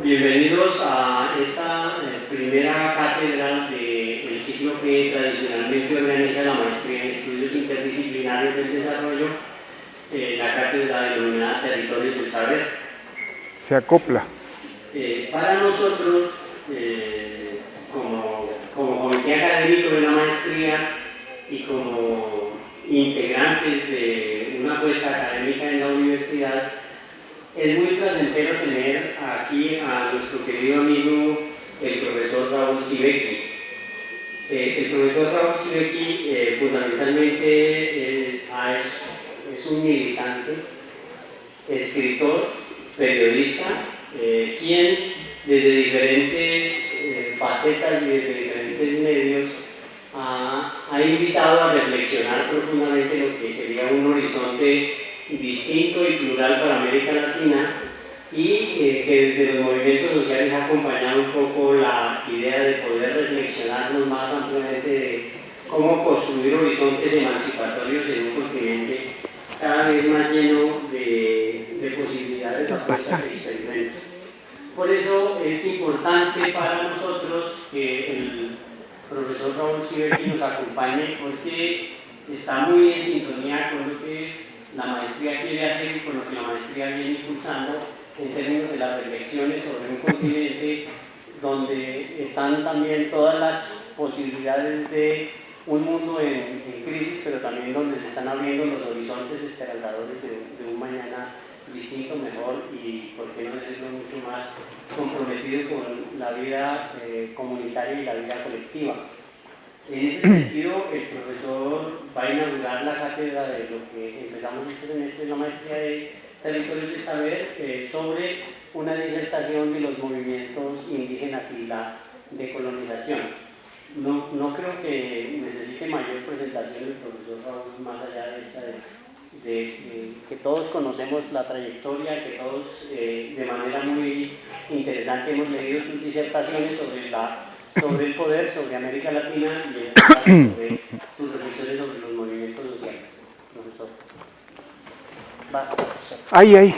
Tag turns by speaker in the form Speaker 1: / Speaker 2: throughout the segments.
Speaker 1: Bienvenidos a esta primera cátedra del ciclo que tradicionalmente organiza la Maestría en Estudios Interdisciplinarios del Desarrollo, la cátedra denominada Territorios del Saber.
Speaker 2: Se acopla.
Speaker 1: Para nosotros, como comité académico de la maestría y como integrantes de una apuesta académica en la universidad, es muy placentero tener aquí a nuestro querido amigo, el profesor Raúl Sibeki. El profesor Raúl Sibeki fundamentalmente es un militante, escritor, periodista, quien desde diferentes facetas y desde diferentes medios ha invitado a reflexionar profundamente lo que sería un horizonte distinto y plural para América Latina y que desde los movimientos sociales ha acompañado un poco la idea de poder reflexionarnos más ampliamente de cómo construir horizontes emancipatorios en un continente cada vez más lleno de posibilidades, apuestas e experimentos. Por eso es importante para nosotros que el profesor Raúl Sibeki nos acompañe, porque está muy en sintonía con lo que la maestría quiere hacer y con lo que la maestría viene impulsando en términos de las reflexiones sobre un continente donde están también todas las posibilidades de un mundo en crisis, pero también donde se están abriendo los horizontes esperanzadores de un mañana distinto, mejor y, por qué no decirlo, mucho más comprometido con la vida comunitaria y la vida colectiva. En ese sentido, el profesor va a inaugurar la cátedra de lo que empezamos este semestre en la maestría de Territorios del Saber sobre una disertación de los movimientos indígenas y la decolonización. No creo que necesite mayor presentación el profesor Raúl, más allá de esta que todos conocemos la trayectoria, que todos de manera muy interesante hemos leído sus disertaciones sobre el poder, sobre América Latina y sobre sus reflexiones sobre los movimientos sociales. Profesor.
Speaker 2: Ahí.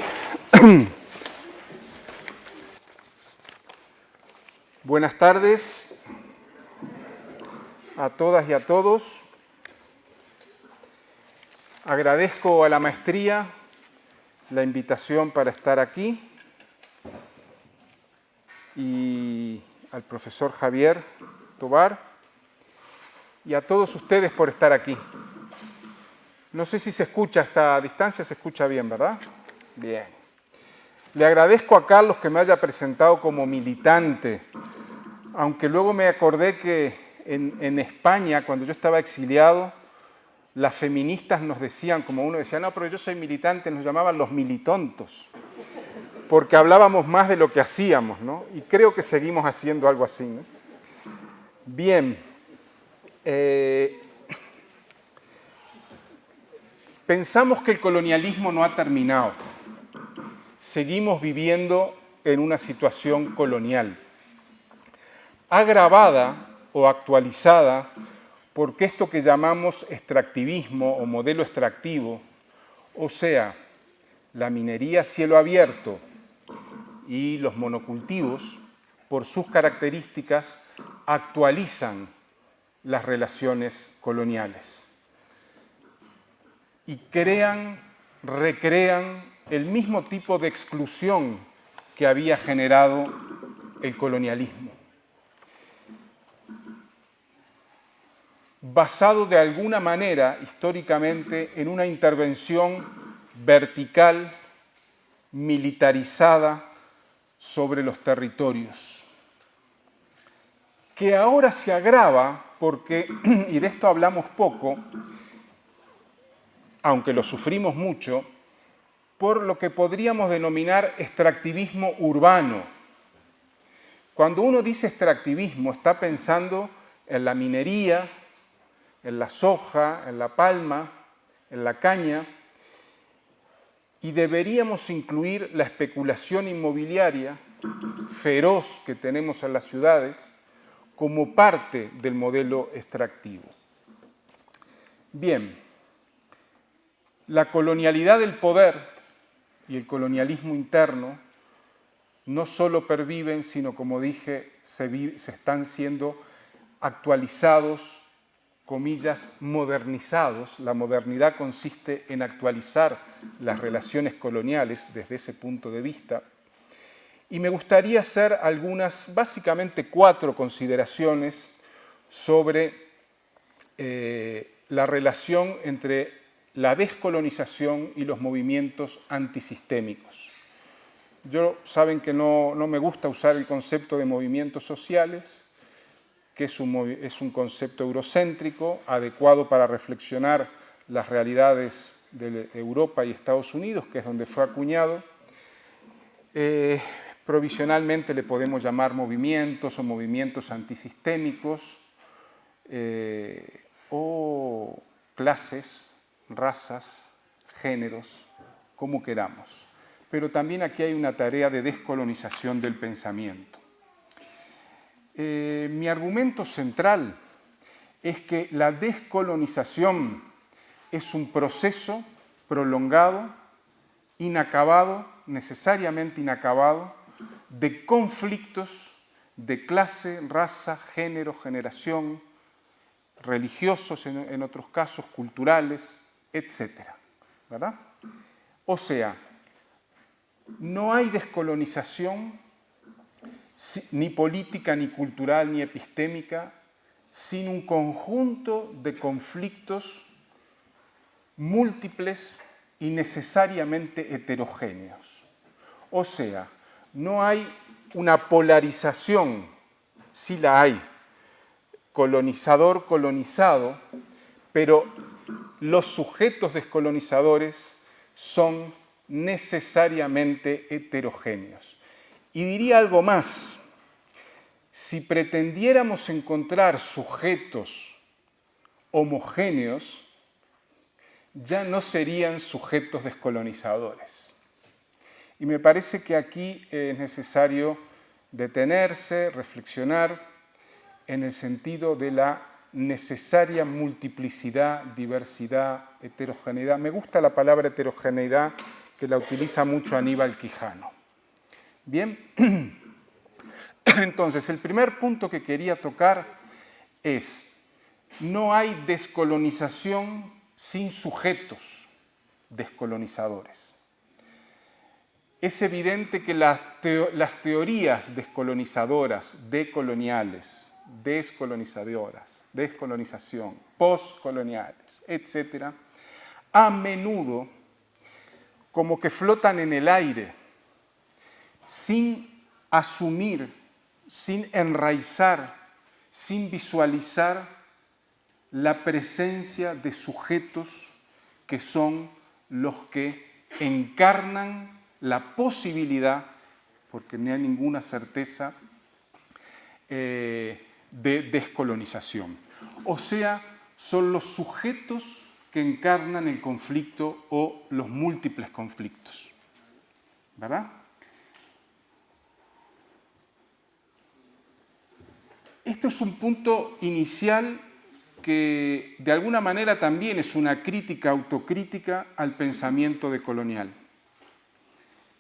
Speaker 2: Buenas tardes a todas y a todos. Agradezco a la maestría la invitación para estar aquí y al profesor Javier Tobar y a todos ustedes por estar aquí. No sé si se escucha a esta distancia, se escucha bien, ¿verdad? Bien. Le agradezco a Carlos que me haya presentado como militante, aunque luego me acordé que en España, cuando yo estaba exiliado, las feministas nos decían, como uno decía, no, pero yo soy militante, nos llamaban los militontos, porque hablábamos más de lo que hacíamos, ¿no? Y creo que seguimos haciendo algo así, ¿no? Bien. Pensamos que el colonialismo no ha terminado. Seguimos viviendo en una situación colonial, agravada o actualizada porque esto que llamamos extractivismo o modelo extractivo, o sea, la minería a cielo abierto y los monocultivos, por sus características, actualizan las relaciones coloniales y recrean el mismo tipo de exclusión que había generado el colonialismo, basado de alguna manera históricamente en una intervención vertical, militarizada sobre los territorios, que ahora se agrava porque, y de esto hablamos poco, aunque lo sufrimos mucho, por lo que podríamos denominar extractivismo urbano. Cuando uno dice extractivismo, está pensando en la minería, en la soja, en la palma, en la caña, y deberíamos incluir la especulación inmobiliaria feroz que tenemos en las ciudades como parte del modelo extractivo. Bien, la colonialidad del poder y el colonialismo interno no solo perviven, sino, como dije, se están siendo actualizados, comillas, modernizados. La modernidad consiste en actualizar las relaciones coloniales desde ese punto de vista. Y me gustaría hacer básicamente 4 consideraciones sobre la relación entre la descolonización y los movimientos antisistémicos. Saben que no me gusta usar el concepto de movimientos sociales, que es un concepto eurocéntrico, adecuado para reflexionar las realidades de Europa y Estados Unidos, que es donde fue acuñado. Provisionalmente le podemos llamar movimientos o movimientos antisistémicos, o clases, razas, géneros, como queramos. Pero también aquí hay una tarea de descolonización del pensamiento. Mi argumento central es que la descolonización es un proceso prolongado, inacabado, necesariamente inacabado, de conflictos de clase, raza, género, generación, religiosos en otros casos, culturales, etc. ¿Verdad? O sea, no hay descolonización ni política, ni cultural, ni epistémica, sin un conjunto de conflictos múltiples y necesariamente heterogéneos. O sea, no hay una polarización, sí la hay, colonizador-colonizado, pero los sujetos descolonizadores son necesariamente heterogéneos. Y diría algo más, si pretendiéramos encontrar sujetos homogéneos, ya no serían sujetos descolonizadores. Y me parece que aquí es necesario detenerse, reflexionar en el sentido de la necesaria multiplicidad, diversidad, heterogeneidad. Me gusta la palabra heterogeneidad, que la utiliza mucho Aníbal Quijano. Bien, entonces el primer punto que quería tocar es: no hay descolonización sin sujetos descolonizadores. Es evidente que las teorías descolonizadoras, decoloniales, descolonizadoras, descolonización, postcoloniales, etc., a menudo como que flotan en el aire, sin asumir, sin enraizar, sin visualizar la presencia de sujetos que son los que encarnan la posibilidad, porque no hay ninguna certeza, de descolonización. O sea, son los sujetos que encarnan el conflicto o los múltiples conflictos. ¿Verdad? Esto es un punto inicial que de alguna manera también es una crítica autocrítica al pensamiento decolonial,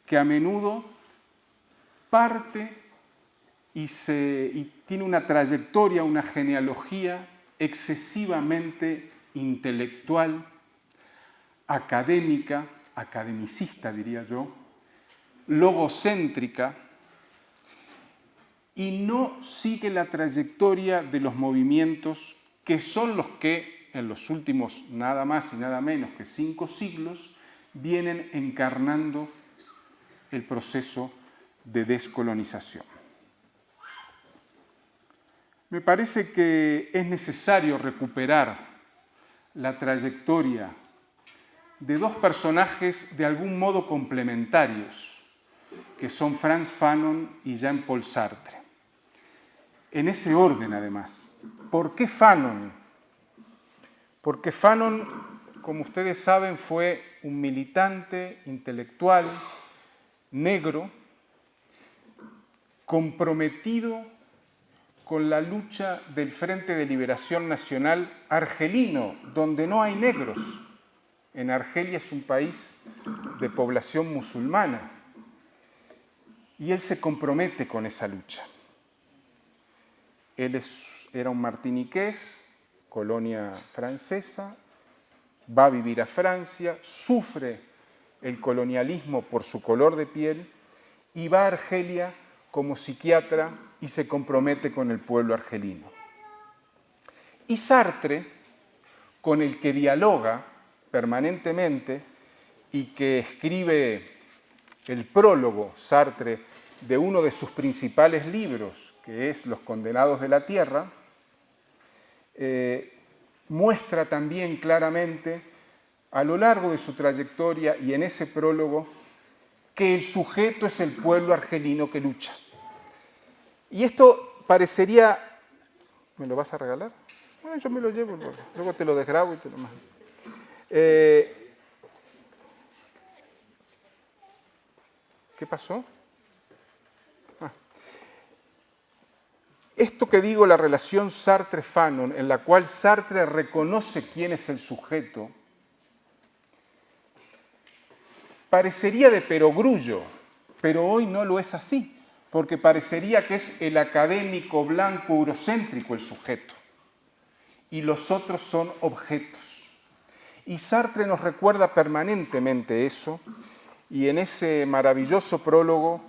Speaker 2: que a menudo parte y tiene una trayectoria, una genealogía excesivamente intelectual, académica, academicista diría yo, logocéntrica, y no sigue la trayectoria de los movimientos que son los que en los últimos nada más y nada menos que 5 siglos vienen encarnando el proceso de descolonización. Me parece que es necesario recuperar la trayectoria de 2 personajes de algún modo complementarios, que son Frantz Fanon y Jean-Paul Sartre. En ese orden, además. ¿Por qué Fanon? Porque Fanon, como ustedes saben, fue un militante intelectual negro, comprometido con la lucha del Frente de Liberación Nacional argelino, donde no hay negros. En Argelia es un país de población musulmana. y él se compromete con esa lucha. Él era un martiniqués, colonia francesa, va a vivir a Francia, sufre el colonialismo por su color de piel y va a Argelia como psiquiatra y se compromete con el pueblo argelino. Y Sartre, con el que dialoga permanentemente y que escribe el prólogo, Sartre, de uno de sus principales libros, que es Los condenados de la tierra, muestra también claramente a lo largo de su trayectoria y en ese prólogo que el sujeto es el pueblo argelino que lucha. Y esto parecería... ¿Me lo vas a regalar? Bueno, yo me lo llevo, luego te lo desgrabo y te lo mando. ¿Qué pasó? Esto que digo, la relación Sartre-Fanon, en la cual Sartre reconoce quién es el sujeto, parecería de perogrullo, pero hoy no lo es así, porque parecería que es el académico blanco eurocéntrico el sujeto, y los otros son objetos. Y Sartre nos recuerda permanentemente eso, y en ese maravilloso prólogo,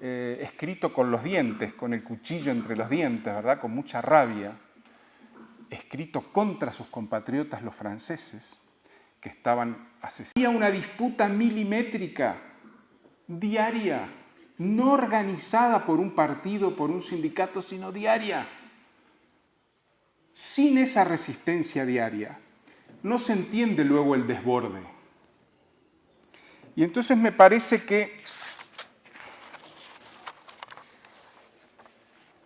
Speaker 2: escrito con los dientes, con el cuchillo entre los dientes, ¿verdad?, con mucha rabia, escrito contra sus compatriotas los franceses, que estaban asesinando. Había una disputa milimétrica, diaria, no organizada por un partido, por un sindicato, sino diaria. Sin esa resistencia diaria, no se entiende luego el desborde. Y entonces me parece que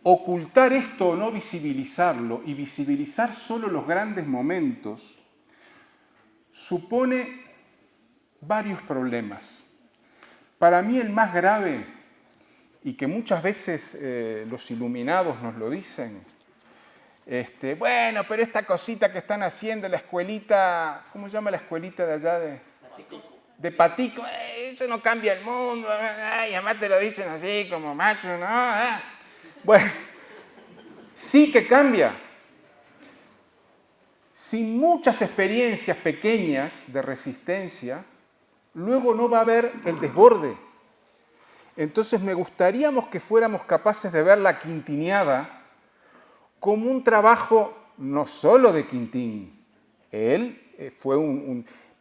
Speaker 2: ocultar esto o no visibilizarlo y visibilizar solo los grandes momentos supone varios problemas. Para mí el más grave, y que muchas veces los iluminados nos lo dicen, bueno, pero esta cosita que están haciendo, la escuelita, ¿cómo se llama la escuelita de allá de Patico? Eso no cambia el mundo, y además te lo dicen así como macho, ¿no? Bueno, sí que cambia. Sin muchas experiencias pequeñas de resistencia, luego no va a haber el desborde. Entonces me gustaría que fuéramos capaces de ver la quintineada como un trabajo no solo de Quintín. Él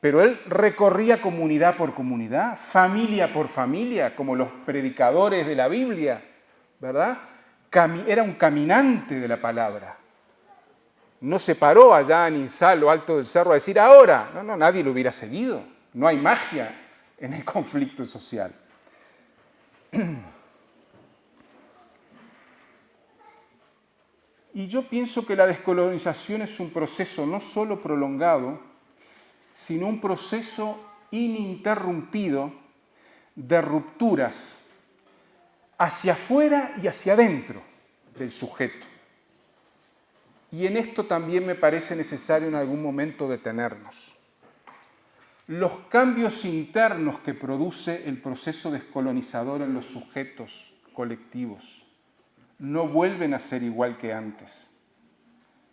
Speaker 2: pero él recorría comunidad por comunidad, familia por familia, como los predicadores de la Biblia, ¿verdad? Era un caminante de la palabra. No se paró allá en Insal, lo alto del cerro, a decir ahora. No, nadie lo hubiera seguido. No hay magia en el conflicto social. Y yo pienso que la descolonización es un proceso no solo prolongado, sino un proceso ininterrumpido de rupturas hacia afuera y hacia adentro del sujeto. Y en esto también me parece necesario en algún momento detenernos. Los cambios internos que produce el proceso descolonizador en los sujetos colectivos no vuelven a ser igual que antes.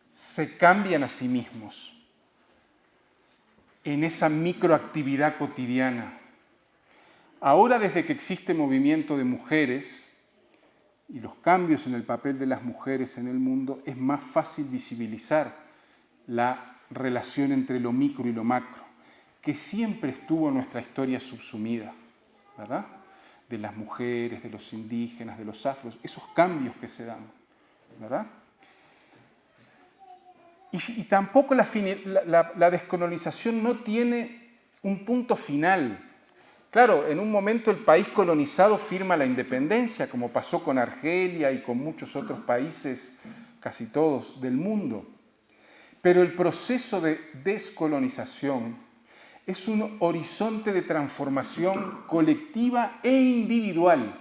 Speaker 2: Se cambian a sí mismos en esa microactividad cotidiana. Ahora, desde que existe movimiento de mujeres y los cambios en el papel de las mujeres en el mundo, es más fácil visibilizar la relación entre lo micro y lo macro, que siempre estuvo en nuestra historia subsumida, ¿verdad? De las mujeres, de los indígenas, de los afros, esos cambios que se dan, ¿verdad? Y tampoco la descolonización no tiene un punto final. Claro, en un momento el país colonizado firma la independencia, como pasó con Argelia y con muchos otros países, casi todos, del mundo. Pero el proceso de descolonización es un horizonte de transformación colectiva e individual.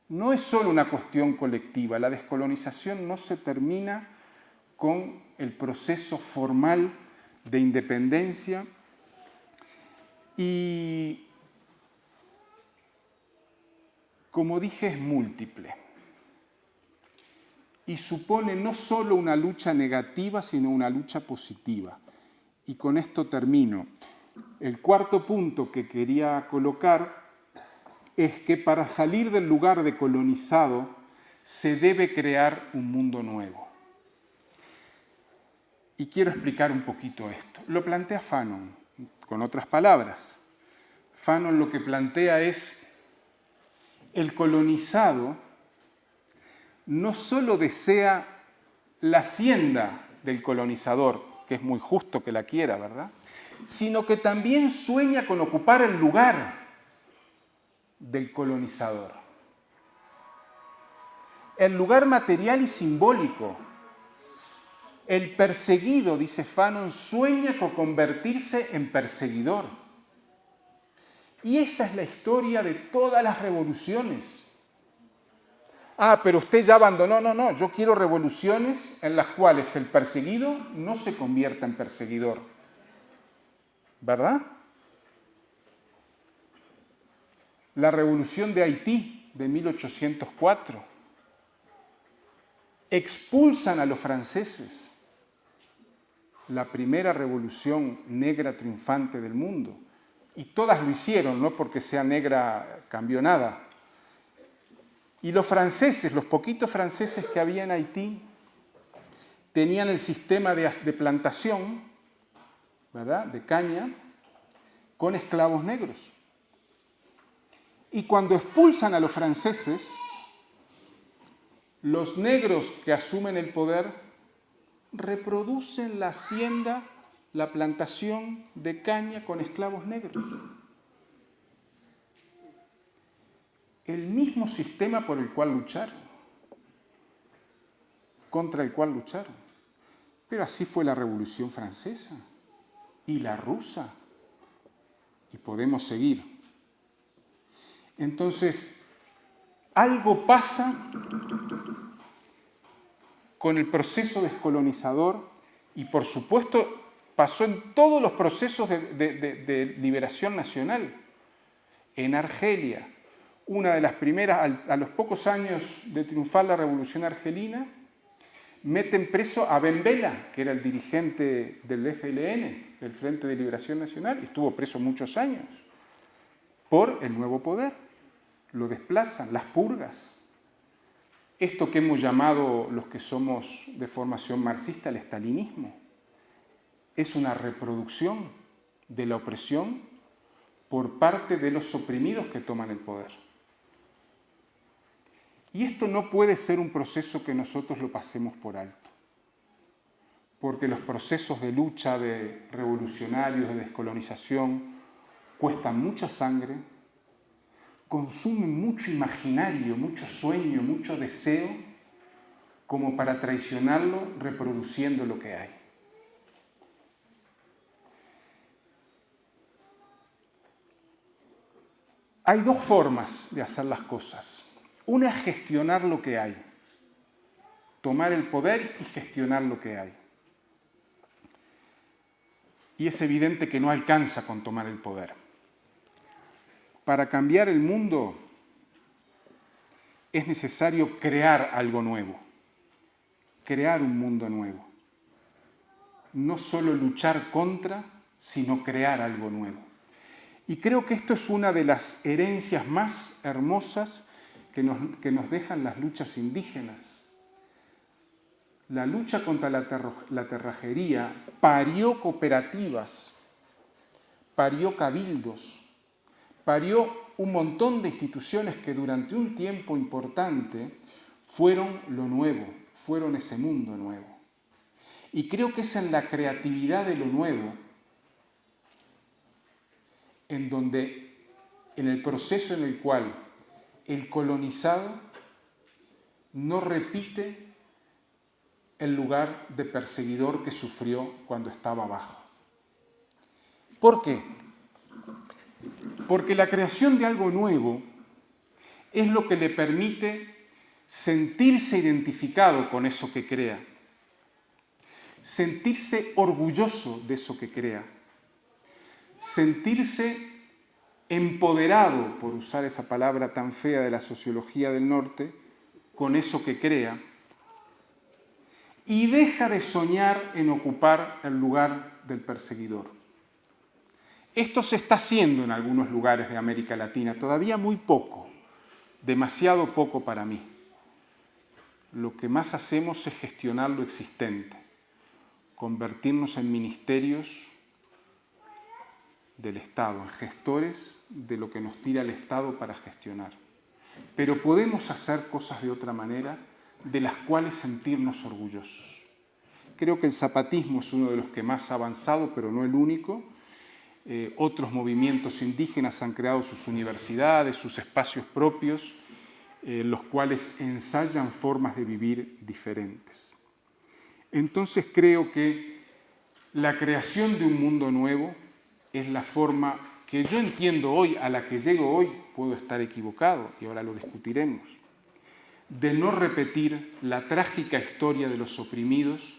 Speaker 2: No es solo una cuestión colectiva. La descolonización no se termina con el proceso formal de independencia y como dije, es múltiple y supone no solo una lucha negativa, sino una lucha positiva. Y con esto termino. El cuarto punto que quería colocar es que para salir del lugar de colonizado se debe crear un mundo nuevo. Y quiero explicar un poquito esto. Lo plantea Fanon, con otras palabras. Fanon lo que plantea es: el colonizado no solo desea la hacienda del colonizador, que es muy justo que la quiera, ¿verdad?, sino que también sueña con ocupar el lugar del colonizador. El lugar material y simbólico. El perseguido, dice Fanon, sueña con convertirse en perseguidor. Y esa es la historia de todas las revoluciones. Ah, pero usted ya abandonó. No, yo quiero revoluciones en las cuales el perseguido no se convierta en perseguidor. ¿Verdad? La revolución de Haití de 1804. Expulsan a los franceses. La primera revolución negra triunfante del mundo. Y todas lo hicieron, no porque sea negra cambió nada. Y los franceses, los poquitos franceses que había en Haití, tenían el sistema de plantación, ¿verdad?, de caña, con esclavos negros. Y cuando expulsan a los franceses, los negros que asumen el poder reproducen la hacienda, la plantación de caña con esclavos negros. El mismo sistema por el cual lucharon, contra el cual lucharon. Pero así fue la Revolución Francesa y la rusa. Y podemos seguir. Entonces, algo pasa con el proceso descolonizador y, por supuesto, pasó en todos los procesos de liberación nacional. En Argelia, una de las primeras, a los pocos años de triunfar la Revolución Argelina, meten preso a Ben Bella, que era el dirigente del FLN, del Frente de Liberación Nacional, y estuvo preso muchos años, por el nuevo poder. Lo desplazan, las purgas. Esto que hemos llamado los que somos de formación marxista el estalinismo, es una reproducción de la opresión por parte de los oprimidos que toman el poder. Y esto no puede ser un proceso que nosotros lo pasemos por alto, porque los procesos de lucha de revolucionarios, de descolonización, cuestan mucha sangre, consumen mucho imaginario, mucho sueño, mucho deseo, como para traicionarlo reproduciendo lo que hay. Hay dos formas de hacer las cosas. Una es gestionar lo que hay, tomar el poder y gestionar lo que hay. Y es evidente que no alcanza con tomar el poder. Para cambiar el mundo es necesario crear algo nuevo, crear un mundo nuevo. No solo luchar contra, sino crear algo nuevo. Y creo que esto es una de las herencias más hermosas que nos dejan las luchas indígenas. La lucha contra la terrajería parió cooperativas, parió cabildos, parió un montón de instituciones que durante un tiempo importante fueron lo nuevo, fueron ese mundo nuevo. Y creo que es en la creatividad de lo nuevo, en donde, en el proceso en el cual el colonizado no repite el lugar de perseguidor que sufrió cuando estaba abajo. ¿Por qué? Porque la creación de algo nuevo es lo que le permite sentirse identificado con eso que crea, sentirse orgulloso de eso que crea, sentirse empoderado, por usar esa palabra tan fea de la sociología del norte, con eso que crea, y deja de soñar en ocupar el lugar del perseguidor. Esto se está haciendo en algunos lugares de América Latina, todavía muy poco, demasiado poco para mí. Lo que más hacemos es gestionar lo existente, convertirnos en ministerios del Estado, en gestores de lo que nos tira el Estado para gestionar. Pero podemos hacer cosas de otra manera, de las cuales sentirnos orgullosos. Creo que el zapatismo es uno de los que más ha avanzado, pero no el único. Otros movimientos indígenas han creado sus universidades, sus espacios propios, los cuales ensayan formas de vivir diferentes. Entonces creo que la creación de un mundo nuevo es la forma que yo entiendo hoy, a la que llego hoy, puedo estar equivocado, y ahora lo discutiremos, de no repetir la trágica historia de los oprimidos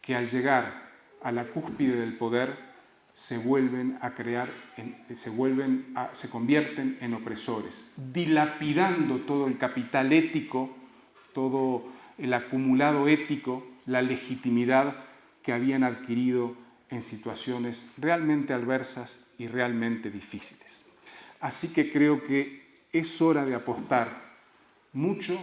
Speaker 2: que al llegar a la cúspide del poder se convierten en opresores, dilapidando todo el capital ético, todo el acumulado ético, la legitimidad que habían adquirido en situaciones realmente adversas y realmente difíciles. Así que creo que es hora de apostar mucho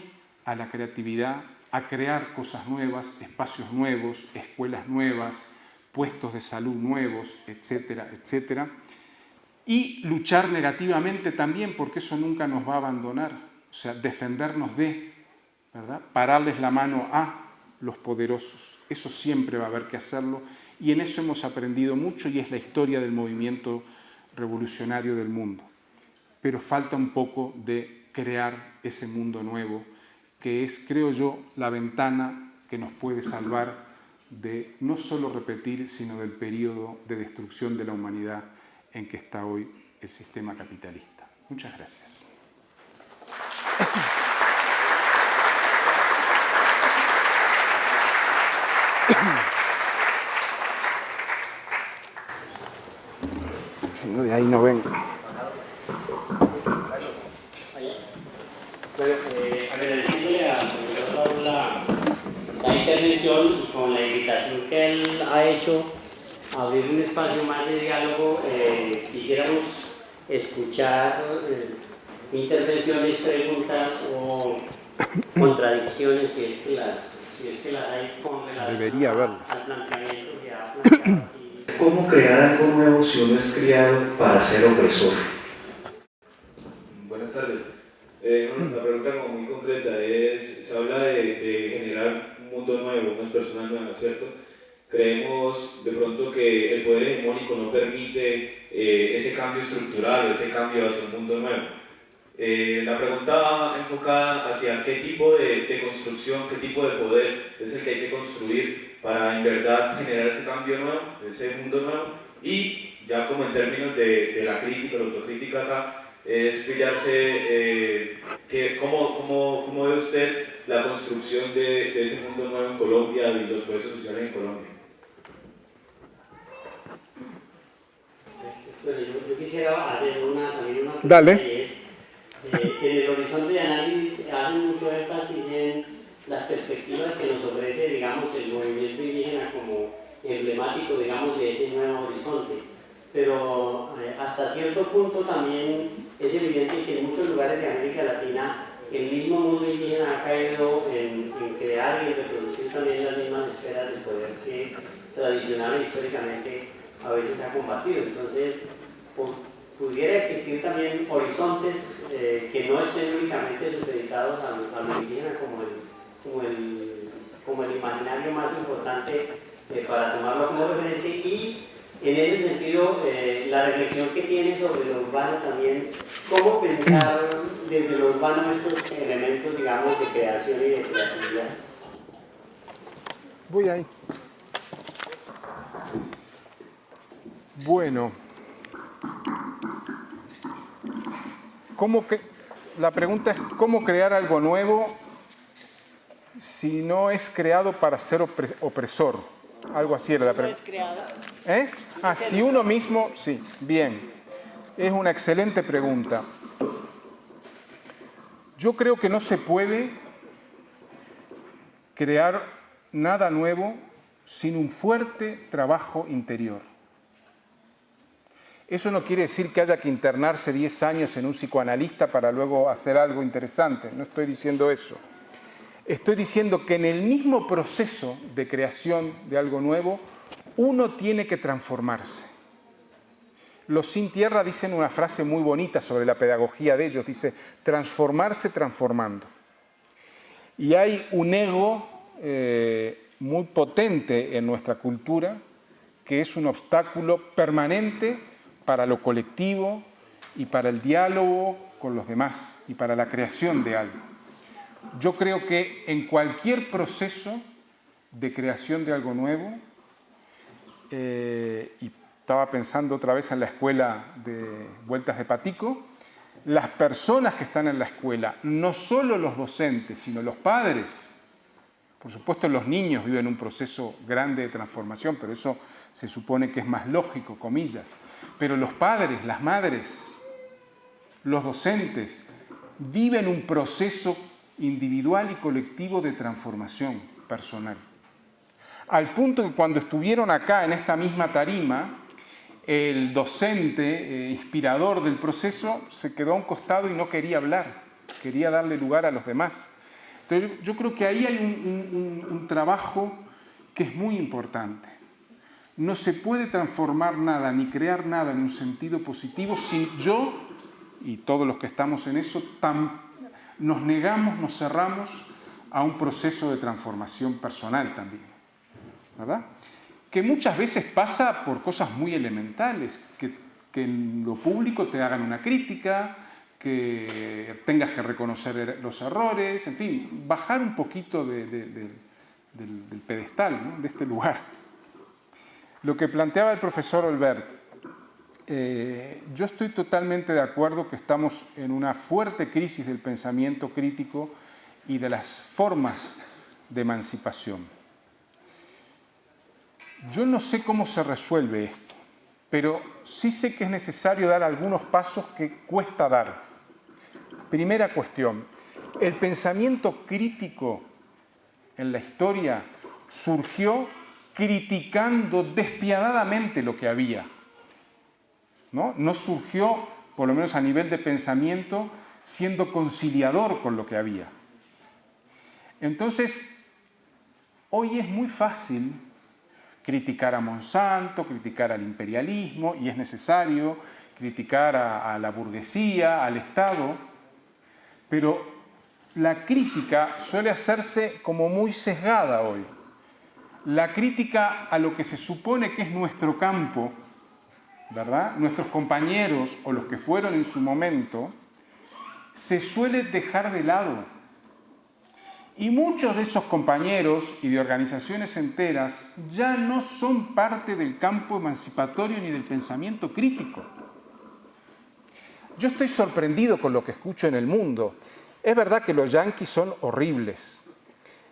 Speaker 2: a la creatividad, a crear cosas nuevas, espacios nuevos, escuelas nuevas, puestos de salud nuevos, etcétera, etcétera. Y luchar negativamente también, porque eso nunca nos va a abandonar. O sea, defendernos de, ¿verdad? Pararles la mano a los poderosos. Eso siempre va a haber que hacerlo. Y en eso hemos aprendido mucho y es la historia del movimiento revolucionario del mundo. Pero falta un poco de crear ese mundo nuevo, que es, creo yo, la ventana que nos puede salvar de no solo repetir, sino del periodo de destrucción de la humanidad en que está hoy el sistema capitalista. Muchas gracias. Si no, de ahí no vengo.
Speaker 1: Bueno, agradecerle a la intervención y con la invitación que él ha hecho a abrir un espacio más de diálogo, quisiéramos escuchar intervenciones, preguntas o contradicciones, si es que las hay con relación al planteamiento que ha planteado aquí.
Speaker 3: ¿Cómo crear algo nuevo si uno es criado para ser opresor?
Speaker 4: Buenas tardes. La pregunta como muy concreta es, se habla de generar un mundo nuevo, unas personas nuevas, ¿cierto? Creemos de pronto que el poder hegemónico no permite ese cambio estructural, ese cambio hacia un mundo nuevo. La pregunta va enfocada hacia qué tipo de construcción, qué tipo de poder es el que hay que construir para en verdad generar ese cambio nuevo, ese mundo nuevo, y ya como en términos de la crítica, la autocrítica acá, es pillarse cómo ve usted la construcción de ese mundo nuevo en Colombia y los procesos sociales en Colombia.
Speaker 1: Bueno, yo quisiera hacer también una pregunta.
Speaker 2: Dale.
Speaker 1: Y es, en el horizonte de análisis hacen mucho énfasis en las perspectivas que nos ofrece, digamos, el movimiento indígena como emblemático, digamos, de ese nuevo horizonte. Pero hasta cierto punto también es evidente que en muchos lugares de América Latina el mismo mundo indígena ha caído en crear y en reproducir también las mismas esferas de poder que tradicional e históricamente a veces ha combatido. Entonces, pudiera existir también horizontes que no estén únicamente supeditados a lo indígena como el imaginario más importante para tomarlo como referente, y en ese sentido la reflexión que tiene sobre lo urbano también, cómo pensar desde lo urbano estos elementos, digamos, de creación y de creatividad.
Speaker 2: Voy ahí. Bueno, la pregunta es cómo crear algo nuevo si no es creado para ser opresor. Algo así era la pregunta.
Speaker 1: ¿No es creado?
Speaker 2: Si uno mismo, sí, bien. Es una excelente pregunta. Yo creo que no se puede crear nada nuevo sin un fuerte trabajo interior. Eso no quiere decir que haya que internarse 10 años en un psicoanalista para luego hacer algo interesante. No estoy diciendo eso. Estoy diciendo que en el mismo proceso de creación de algo nuevo, uno tiene que transformarse. Los Sin Tierra dicen una frase muy bonita sobre la pedagogía de ellos. Dice, transformarse transformando. Y hay un ego muy potente en nuestra cultura que es un obstáculo permanente para lo colectivo y para el diálogo con los demás y para la creación de algo. Yo creo que en cualquier proceso de creación de algo nuevo, y estaba pensando otra vez en la escuela de Vueltas de Patico, las personas que están en la escuela, no solo los docentes, sino los padres, por supuesto los niños viven un proceso grande de transformación, pero eso se supone que es más lógico, comillas, pero los padres, las madres, los docentes, viven un proceso individual y colectivo de transformación personal. Al punto que cuando estuvieron acá en esta misma tarima, el docente inspirador del proceso se quedó a un costado y no quería hablar, quería darle lugar a los demás. Entonces yo creo que ahí hay un trabajo que es muy importante. No se puede transformar nada ni crear nada en un sentido positivo si yo y todos los que estamos en eso nos negamos, nos cerramos a un proceso de transformación personal también, ¿verdad? Que muchas veces pasa por cosas muy elementales, que en lo público te hagan una crítica, que tengas que reconocer los errores, en fin, bajar un poquito del pedestal, ¿no? De este lugar. Lo que planteaba el profesor Olbert, yo estoy totalmente de acuerdo que estamos en una fuerte crisis del pensamiento crítico y de las formas de emancipación. Yo no sé cómo se resuelve esto, pero sí sé que es necesario dar algunos pasos que cuesta dar. Primera cuestión, el pensamiento crítico en la historia surgió criticando despiadadamente lo que había. No surgió, por lo menos a nivel de pensamiento, siendo conciliador con lo que había. Entonces, hoy es muy fácil criticar a Monsanto, criticar al imperialismo, y es necesario criticar a la burguesía, al Estado, pero la crítica suele hacerse como muy sesgada hoy. La crítica a lo que se supone que es nuestro campo, ¿verdad? Nuestros compañeros o los que fueron en su momento, se suele dejar de lado. Y muchos de esos compañeros y de organizaciones enteras ya no son parte del campo emancipatorio ni del pensamiento crítico. Yo estoy sorprendido con lo que escucho en el mundo. Es verdad que los yanquis son horribles,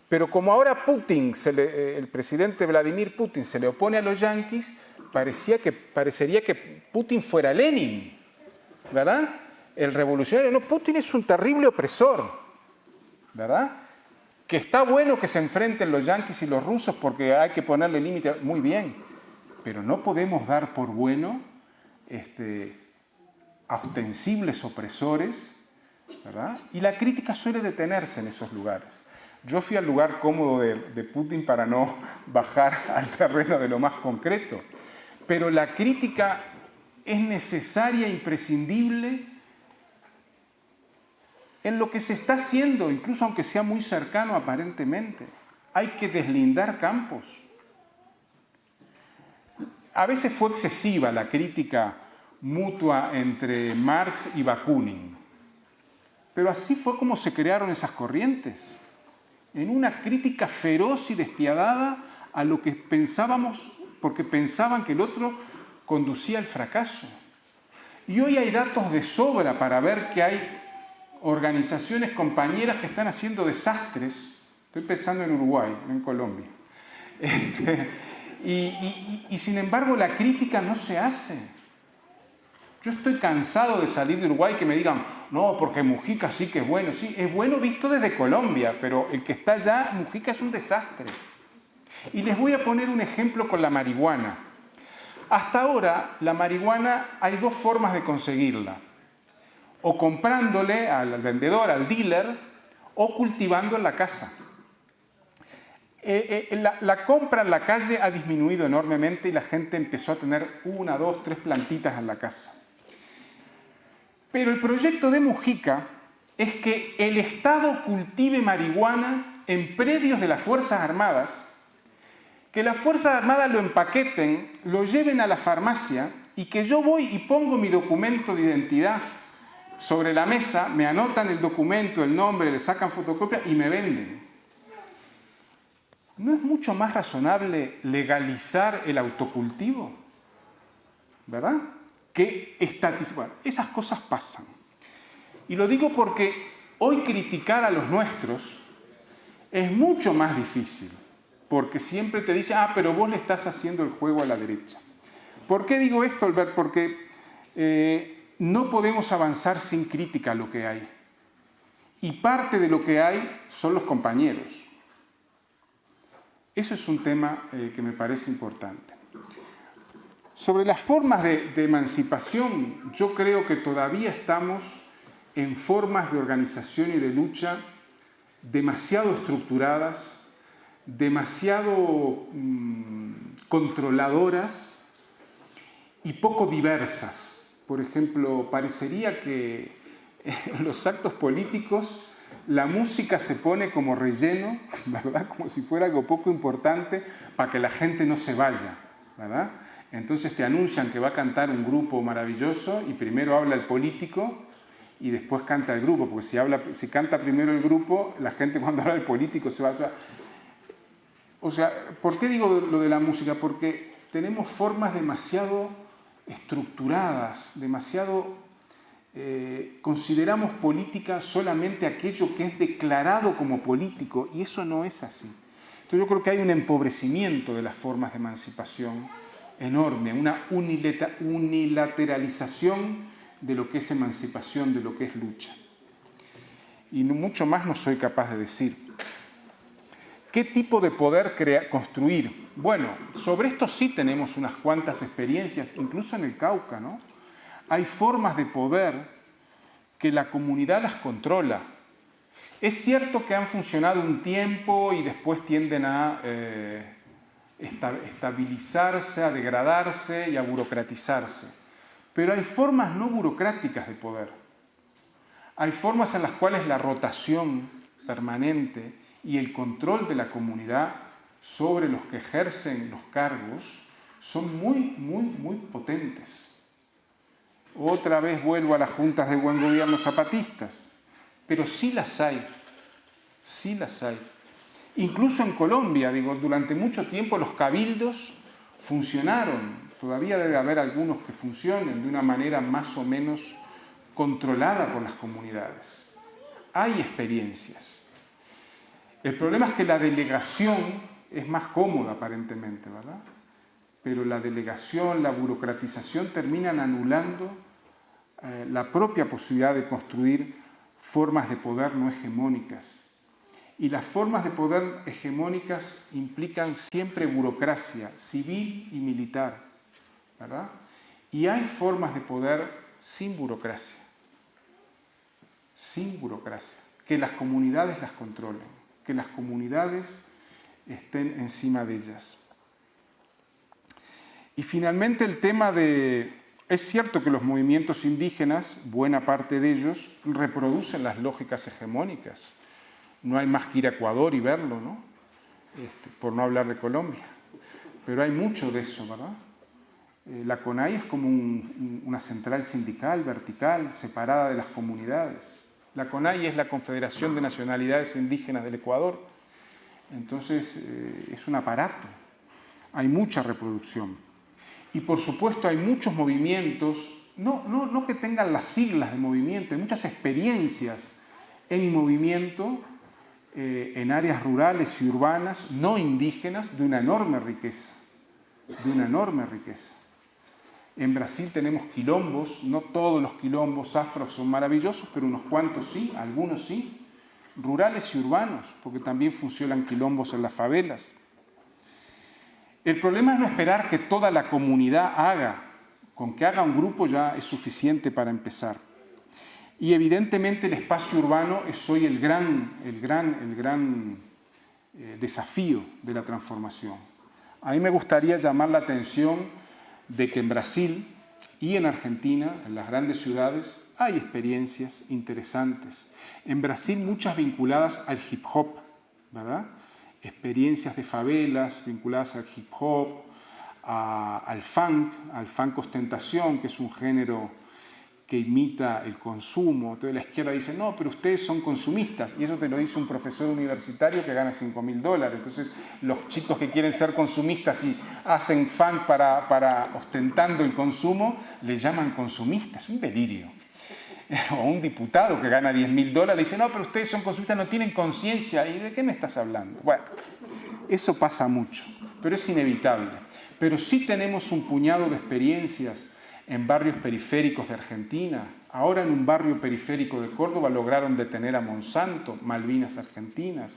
Speaker 2: pero como ahora el presidente Vladimir Putin se le opone a los yanquis, parecería que Putin fuera Lenin, ¿verdad? El revolucionario. No, Putin es un terrible opresor, ¿verdad? Que está bueno que se enfrenten los yanquis y los rusos porque hay que ponerle límite, muy bien, pero no podemos dar por bueno a ostensibles opresores, ¿verdad? Y la crítica suele detenerse en esos lugares. Yo fui al lugar cómodo de Putin para no bajar al terreno de lo más concreto, pero la crítica es necesaria, imprescindible, en lo que se está haciendo, incluso aunque sea muy cercano aparentemente. Hay que deslindar campos. A veces fue excesiva la crítica mutua entre Marx y Bakunin, pero así fue como se crearon esas corrientes, en una crítica feroz y despiadada a lo que pensábamos, porque pensaban que el otro conducía al fracaso. Y hoy hay datos de sobra para ver que hay organizaciones compañeras que están haciendo desastres. Estoy pensando en Uruguay, no en Colombia. Y sin embargo la crítica no se hace. Yo estoy cansado de salir de Uruguay que me digan, no, porque Mujica sí que es bueno. Sí, es bueno visto desde Colombia, pero el que está allá, Mujica es un desastre. Y les voy a poner un ejemplo con la marihuana. Hasta ahora, la marihuana hay dos formas de conseguirla. O comprándole al vendedor, al dealer, o cultivando en la casa. La compra en la calle ha disminuido enormemente y la gente empezó a tener 1, 2, 3 plantitas en la casa. Pero el proyecto de Mujica es que el Estado cultive marihuana en predios de las Fuerzas Armadas, que las Fuerzas Armadas lo empaqueten, lo lleven a la farmacia y que yo voy y pongo mi documento de identidad sobre la mesa, me anotan el documento, el nombre, le sacan fotocopia y me venden. ¿No es mucho más razonable legalizar el autocultivo? ¿Verdad? Que estatizar. Bueno, esas cosas pasan. Y lo digo porque hoy criticar a los nuestros es mucho más difícil. Porque siempre te dicen, pero vos le estás haciendo el juego a la derecha. ¿Por qué digo esto, Albert? Porque no podemos avanzar sin crítica a lo que hay. Y parte de lo que hay son los compañeros. Eso es un tema que me parece importante. Sobre las formas de emancipación, yo creo que todavía estamos en formas de organización y de lucha demasiado estructuradas, demasiado controladoras y poco diversas. Por ejemplo, parecería que en los actos políticos la música se pone como relleno, ¿verdad? Como si fuera algo poco importante para que la gente no se vaya, ¿verdad? Entonces te anuncian que va a cantar un grupo maravilloso y primero habla el político y después canta el grupo, porque si canta primero el grupo, la gente cuando habla el político se va a... O sea, ¿por qué digo lo de la música? Porque tenemos formas demasiado estructuradas, demasiado... consideramos política solamente aquello que es declarado como político y eso no es así. Entonces yo creo que hay un empobrecimiento de las formas de emancipación enorme, una unilateralización de lo que es emancipación, de lo que es lucha. Y mucho más no soy capaz de decir. ¿Qué tipo de poder construir? Bueno, sobre esto sí tenemos unas cuantas experiencias, incluso en el Cauca, ¿no? Hay formas de poder que la comunidad las controla. Es cierto que han funcionado un tiempo y después tienden a estabilizarse, a degradarse y a burocratizarse. Pero hay formas no burocráticas de poder. Hay formas en las cuales la rotación permanente y el control de la comunidad sobre los que ejercen los cargos son muy potentes. Otra vez vuelvo a las juntas de buen gobierno zapatistas, pero sí las hay, sí las hay. Incluso en Colombia, durante mucho tiempo los cabildos funcionaron, todavía debe haber algunos que funcionen de una manera más o menos controlada por las comunidades. Hay experiencias. El problema es que la delegación es más cómoda aparentemente, ¿verdad? Pero la delegación, la burocratización terminan anulando la propia posibilidad de construir formas de poder no hegemónicas. Y las formas de poder hegemónicas implican siempre burocracia civil y militar, ¿verdad? Y hay formas de poder sin burocracia, que las comunidades las controlen, que las comunidades estén encima de ellas. Y finalmente el tema de... Es cierto que los movimientos indígenas, buena parte de ellos, reproducen las lógicas hegemónicas. No hay más que ir a Ecuador y verlo, ¿no? Por no hablar de Colombia. Pero hay mucho de eso, ¿verdad? La CONAI es como una central sindical, vertical, separada de las comunidades. La CONAI es la Confederación de Nacionalidades Indígenas del Ecuador. Entonces, es un aparato. Hay mucha reproducción. Y por supuesto hay muchos movimientos, no que tengan las siglas de movimiento, hay muchas experiencias en movimiento en áreas rurales y urbanas, no indígenas, de una enorme riqueza. En Brasil tenemos quilombos, no todos los quilombos afros son maravillosos, pero unos cuantos sí, algunos sí, rurales y urbanos, porque también funcionan quilombos en las favelas. El problema es no esperar que toda la comunidad haga, con que haga un grupo ya es suficiente para empezar. Y evidentemente el espacio urbano es hoy el gran desafío de la transformación. A mí me gustaría llamar la atención de que en Brasil y en Argentina, en las grandes ciudades, hay experiencias interesantes. En Brasil muchas vinculadas al hip hop, ¿verdad? Experiencias de favelas vinculadas al hip hop, al funk ostentación, que es un género que imita el consumo. Entonces la izquierda dice, no, pero ustedes son consumistas. Y eso te lo dice un profesor universitario que gana $5.000. Entonces los chicos que quieren ser consumistas y hacen funk para ostentando el consumo, le llaman consumistas. Un delirio. O un diputado que gana $10.000 le dice, no, pero ustedes son consumistas, no tienen conciencia. ¿Y de qué me estás hablando? Bueno, eso pasa mucho, pero es inevitable. Pero sí tenemos un puñado de experiencias en barrios periféricos de Argentina. Ahora en un barrio periférico de Córdoba lograron detener a Monsanto, Malvinas Argentinas,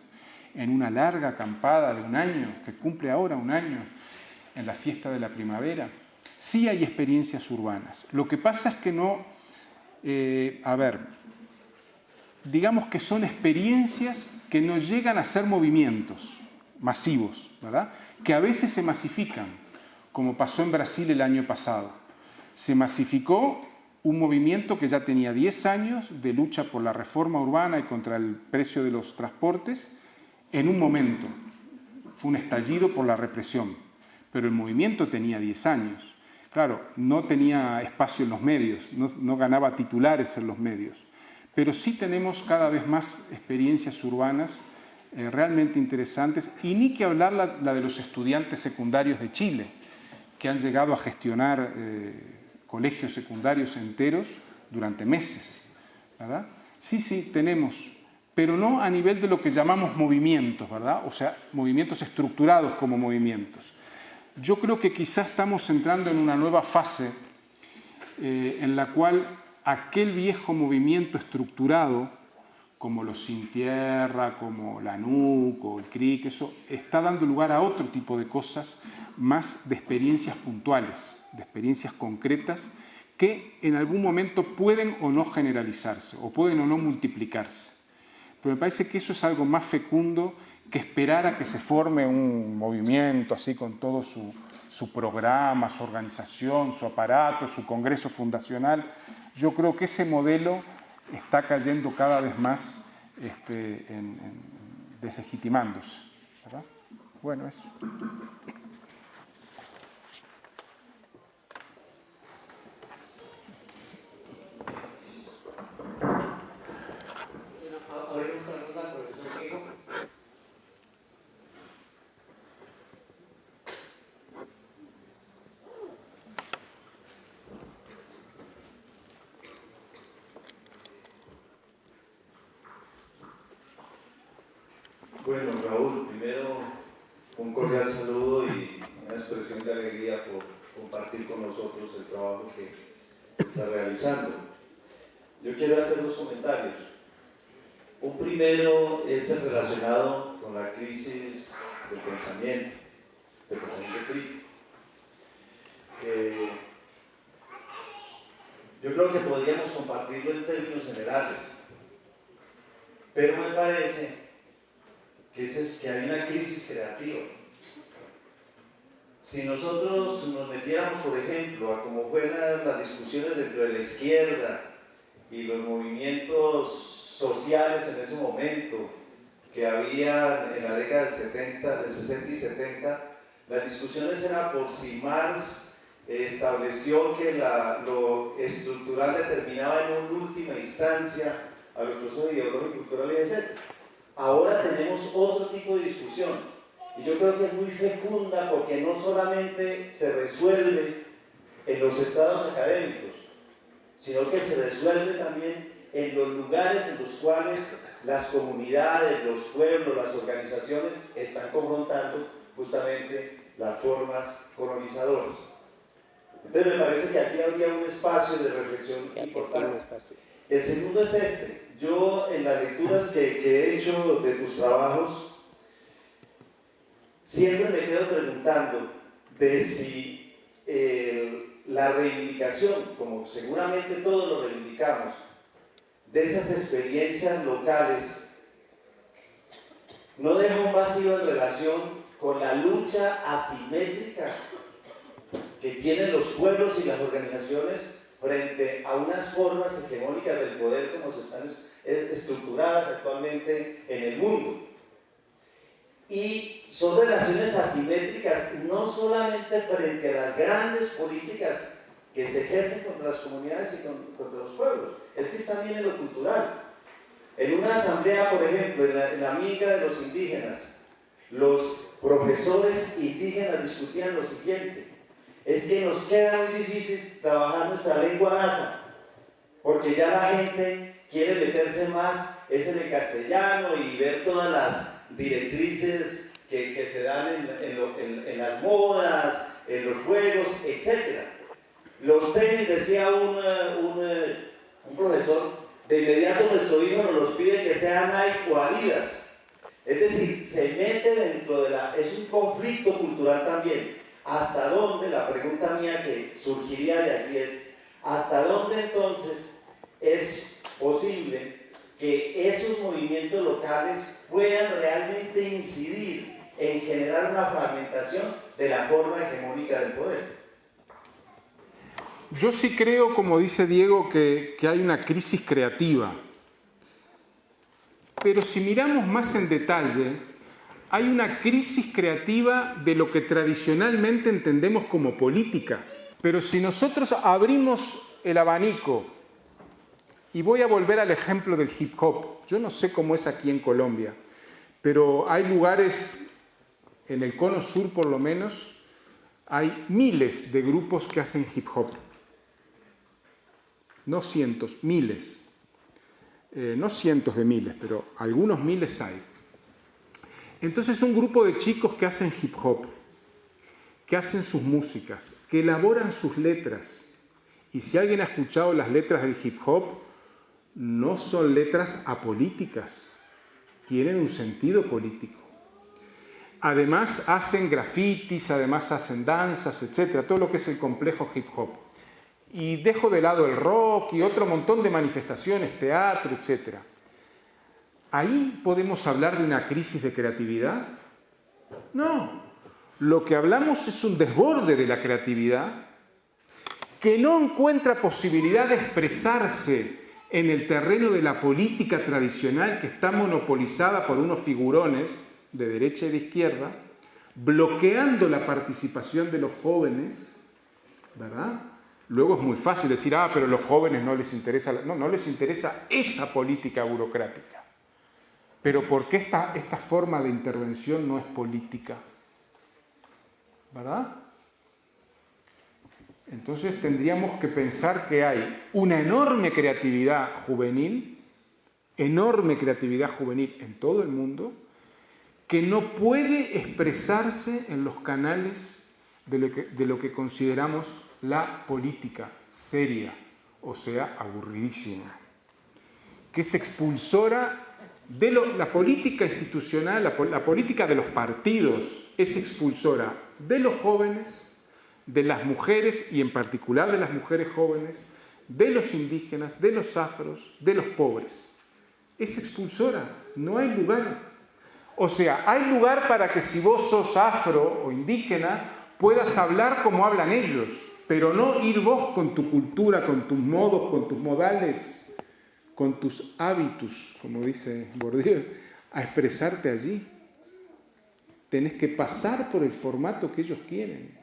Speaker 2: en una larga acampada de 1 año, que cumple ahora 1 año, en la fiesta de la primavera. Sí hay experiencias urbanas. Lo que pasa es que no, digamos que son experiencias que no llegan a ser movimientos masivos, ¿verdad? Que a veces se masifican, como pasó en Brasil el año pasado. Se masificó un movimiento que ya tenía 10 años de lucha por la reforma urbana y contra el precio de los transportes en un momento. Fue un estallido por la represión, pero el movimiento tenía 10 años. Claro, no tenía espacio en los medios, no ganaba titulares en los medios, pero sí tenemos cada vez más experiencias urbanas realmente interesantes, y ni que hablar la de los estudiantes secundarios de Chile, que han llegado a gestionar colegios secundarios enteros durante meses, ¿verdad? Sí, tenemos, pero no a nivel de lo que llamamos movimientos, ¿verdad? O sea, movimientos estructurados como movimientos. Yo creo que quizás estamos entrando en una nueva fase en la cual aquel viejo movimiento estructurado, como los Sin Tierra, como la NUC o el CRIC, eso está dando lugar a otro tipo de cosas, más de experiencias puntuales, de experiencias concretas que en algún momento pueden o no generalizarse, o pueden o no multiplicarse. Pero me parece que eso es algo más fecundo que esperar a que se forme un movimiento así con todo su programa, su organización, su aparato, su congreso fundacional. Yo creo que ese modelo está cayendo cada vez más deslegitimándose, ¿verdad? Bueno, eso.
Speaker 3: Bueno, Raúl, primero un cordial saludo y una expresión de alegría por compartir con nosotros el trabajo que está realizando. Yo quiero hacer 2 comentarios. Un primero es el relacionado con la crisis del pensamiento crítico. Yo creo que podríamos compartirlo en términos generales, pero me parece que hay una crisis creativa. Si nosotros nos metiéramos, por ejemplo, a cómo fueran las discusiones dentro de la izquierda y los movimientos sociales en ese momento que había en la década del 60 y 70, las discusiones eran por si Marx estableció que lo estructural determinaba en última instancia a los procesos ideológicos, culturales, etc. Ahora tenemos otro tipo de discusión, y yo creo que es muy fecunda porque no solamente se resuelve en los estados académicos, sino que se resuelve también en los lugares en los cuales las comunidades, los pueblos, las organizaciones están confrontando justamente las formas colonizadoras. Entonces me parece que aquí habría un espacio de reflexión importante. El segundo es este. Yo en las lecturas que he hecho de tus trabajos, siempre me quedo preguntando de si la reivindicación, como seguramente todos lo reivindicamos, de esas experiencias locales, no deja un vacío en relación con la lucha asimétrica que tienen los pueblos y las organizaciones frente a unas formas hegemónicas del poder como se están estructuradas actualmente en el mundo. Y son relaciones asimétricas no solamente frente a las grandes políticas que se ejercen contra las comunidades y contra los pueblos, es que es también en lo cultural. En una asamblea, por ejemplo, en la Minga de los indígenas, los profesores indígenas discutían lo siguiente: es que nos queda muy difícil trabajar nuestra lengua nasa, porque ya la gente quiere meterse más en el castellano y ver todas las directrices que se dan en las modas, en los juegos, etc. Los tenis, decía un profesor, de inmediato nuestro hijo nos los pide que sean Nike o Adidas. Es decir, se mete dentro de es un conflicto cultural también. ¿Hasta dónde? La pregunta mía que surgiría de allí es, ¿hasta dónde entonces es posible que esos movimientos locales puedan realmente incidir en generar una fragmentación de la forma hegemónica del poder?
Speaker 2: Yo sí creo, como dice Diego, que hay una crisis creativa. Pero si miramos más en detalle, hay una crisis creativa de lo que tradicionalmente entendemos como política. Pero si nosotros abrimos el abanico, y voy a volver al ejemplo del hip hop, yo no sé cómo es aquí en Colombia, pero hay lugares, en el cono sur por lo menos, hay miles de grupos que hacen hip hop. No cientos, miles. No cientos de miles, pero algunos miles hay. Entonces un grupo de chicos que hacen hip hop, que hacen sus músicas, que elaboran sus letras. Y si alguien ha escuchado las letras del hip hop, no son letras apolíticas, tienen un sentido político. Además hacen grafitis, además hacen danzas, etc. Todo lo que es el complejo hip hop. Y dejo de lado el rock y otro montón de manifestaciones, teatro, etc. ¿Ahí podemos hablar de una crisis de creatividad? No. Lo que hablamos es un desborde de la creatividad que no encuentra posibilidad de expresarse en el terreno de la política tradicional que está monopolizada por unos figurones de derecha y de izquierda, bloqueando la participación de los jóvenes, ¿verdad? Luego es muy fácil decir, pero a los jóvenes no les interesa, no les interesa esa política burocrática. Pero ¿por qué esta forma de intervención no es política? ¿Verdad? Entonces tendríamos que pensar que hay una enorme creatividad juvenil en todo el mundo, que no puede expresarse en los canales de lo que consideramos la política seria, o sea, aburridísima, que es expulsora de la política institucional, la política de los partidos, es expulsora de los jóvenes, de las mujeres, y en particular de las mujeres jóvenes, de los indígenas, de los afros, de los pobres. Es expulsora, no hay lugar. O sea, hay lugar para que si vos sos afro o indígena, puedas hablar como hablan ellos, pero no ir vos con tu cultura, con tus modos, con tus modales, con tus hábitos, como dice Bourdieu, a expresarte allí. Tenés que pasar por el formato que ellos quieren.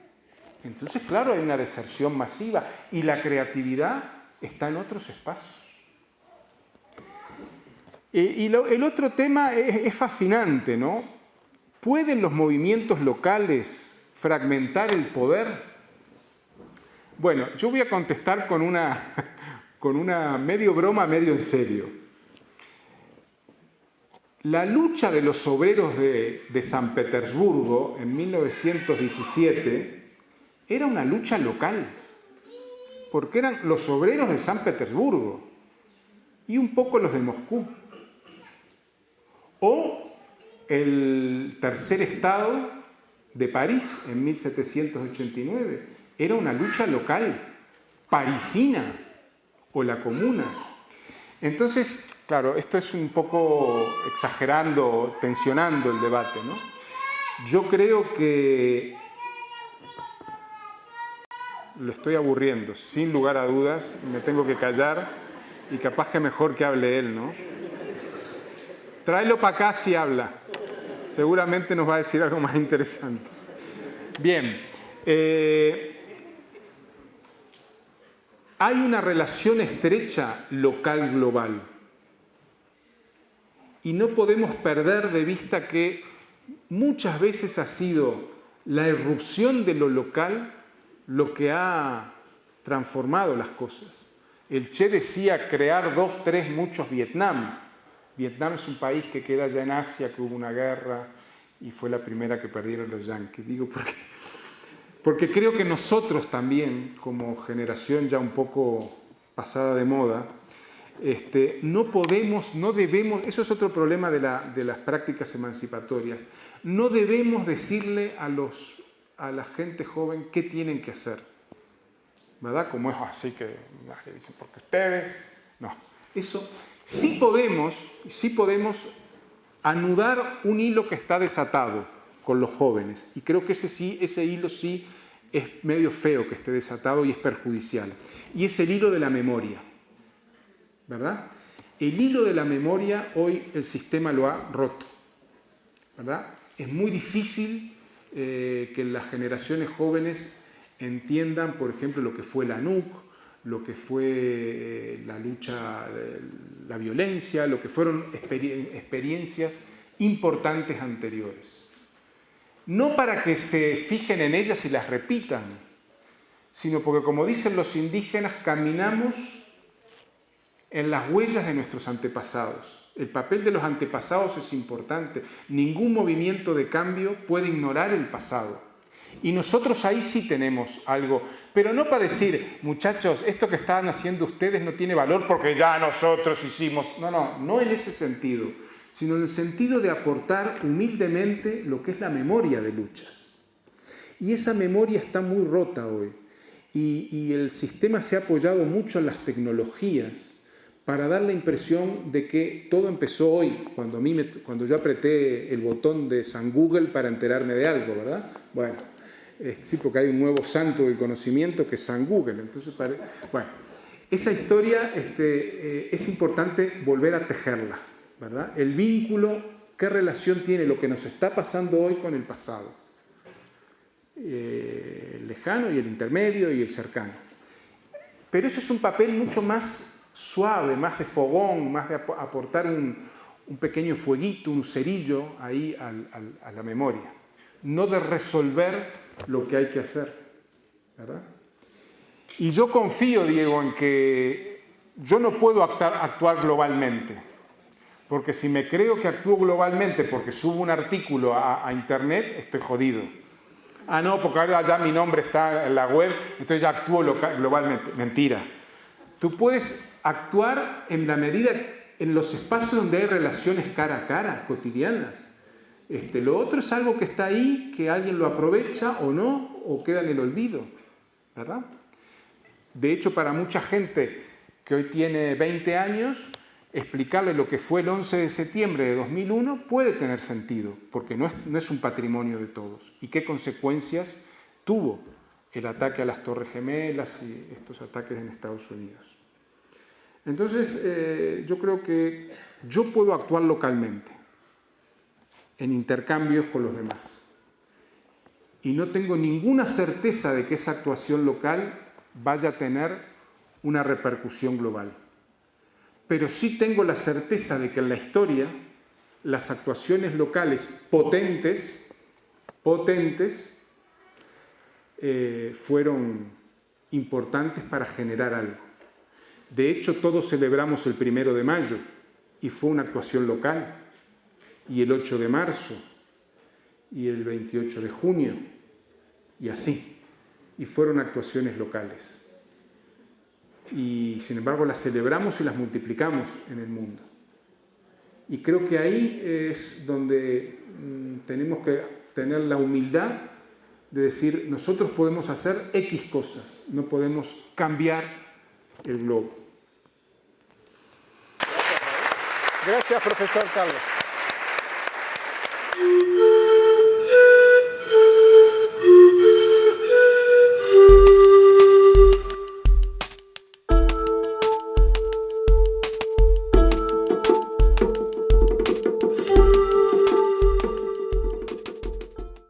Speaker 2: Entonces, claro, hay una deserción masiva y la creatividad está en otros espacios. El otro tema es fascinante, ¿no? ¿Pueden los movimientos locales fragmentar el poder? Bueno, yo voy a contestar con una medio broma, medio en serio. La lucha de los obreros de San Petersburgo en 1917 era una lucha local. porque eran los obreros de San Petersburgo y un poco los de Moscú. O el tercer estado de París en 1789. Era una lucha local, parisina, o la comuna. Entonces, claro, esto es un poco exagerando, tensionando el debate, ¿no? Yo creo que lo estoy aburriendo, sin lugar a dudas, me tengo que callar y capaz que mejor que hable él, ¿no? Tráelo para acá si habla. Seguramente nos va a decir algo más interesante. Bien. Hay una relación estrecha local-global. Y no podemos perder de vista que muchas veces ha sido la irrupción de lo local lo que ha transformado las cosas. El Che decía crear 2, 3, muchos Vietnam. Vietnam es un país que queda allá en Asia, que hubo una guerra y fue la primera que perdieron los yanquis. Digo porque creo que nosotros también, como generación ya un poco pasada de moda, no podemos, no debemos, eso es otro problema de las prácticas emancipatorias, no debemos decirle a la gente joven qué tienen que hacer, ¿verdad? Como es así que dicen, porque ustedes, no, eso sí podemos anudar un hilo que está desatado con los jóvenes, y creo que ese hilo sí es medio feo que esté desatado y es perjudicial, y es el hilo de la memoria, ¿verdad? El hilo de la memoria hoy el sistema lo ha roto, ¿verdad? Es muy difícil que las generaciones jóvenes entiendan, por ejemplo, lo que fue la NUC, lo que fue la lucha, la violencia, lo que fueron experiencias importantes anteriores. No para que se fijen en ellas y las repitan, sino porque, como dicen los indígenas, caminamos en las huellas de nuestros antepasados. El papel de los antepasados es importante. Ningún movimiento de cambio puede ignorar el pasado. Y nosotros ahí sí tenemos algo, pero no para decir, muchachos, esto que están haciendo ustedes no tiene valor porque ya nosotros hicimos. No en ese sentido, sino en el sentido de aportar humildemente lo que es la memoria de luchas. Y esa memoria está muy rota hoy. Y el sistema se ha apoyado mucho en las tecnologías para dar la impresión de que todo empezó hoy, cuando yo apreté el botón de San Google para enterarme de algo, ¿verdad? Bueno, sí, porque hay un nuevo santo del conocimiento que es San Google. Entonces, bueno, esa historia es importante volver a tejerla, ¿verdad? El vínculo, qué relación tiene lo que nos está pasando hoy con el pasado. El lejano y el intermedio y el cercano. Pero eso es un papel mucho más suave, más de fogón, más de aportar un pequeño fueguito, un cerillo ahí a la memoria. No de resolver lo que hay que hacer, ¿verdad? Y yo confío, Diego, en que yo no puedo actuar globalmente, porque si me creo que actúo globalmente porque subo un artículo a internet, estoy jodido. Ah, no, porque ahora ya mi nombre está en la web, entonces ya actúo globalmente. Mentira. Tú puedes actuar en la medida, en los espacios donde hay relaciones cara a cara, cotidianas. Lo otro es algo que está ahí, que alguien lo aprovecha o no, o queda en el olvido, ¿verdad? De hecho, para mucha gente que hoy tiene 20 años, explicarle lo que fue el 11 de septiembre de 2001 puede tener sentido, porque no es un patrimonio de todos. ¿Y qué consecuencias tuvo el ataque a las Torres Gemelas y estos ataques en Estados Unidos? Entonces, yo creo que yo puedo actuar localmente, en intercambios con los demás. Y no tengo ninguna certeza de que esa actuación local vaya a tener una repercusión global. Pero sí tengo la certeza de que en la historia las actuaciones locales potentes fueron importantes para generar algo. De hecho, todos celebramos el 1 de mayo y fue una actuación local, y el 8 de marzo, y el 28 de junio, y así. Y fueron actuaciones locales. y sin embargo las celebramos y las multiplicamos en el mundo. Y creo que ahí es donde tenemos que tener la humildad de decir, nosotros podemos hacer X cosas, no podemos cambiar el globo. Gracias, profesor Carlos.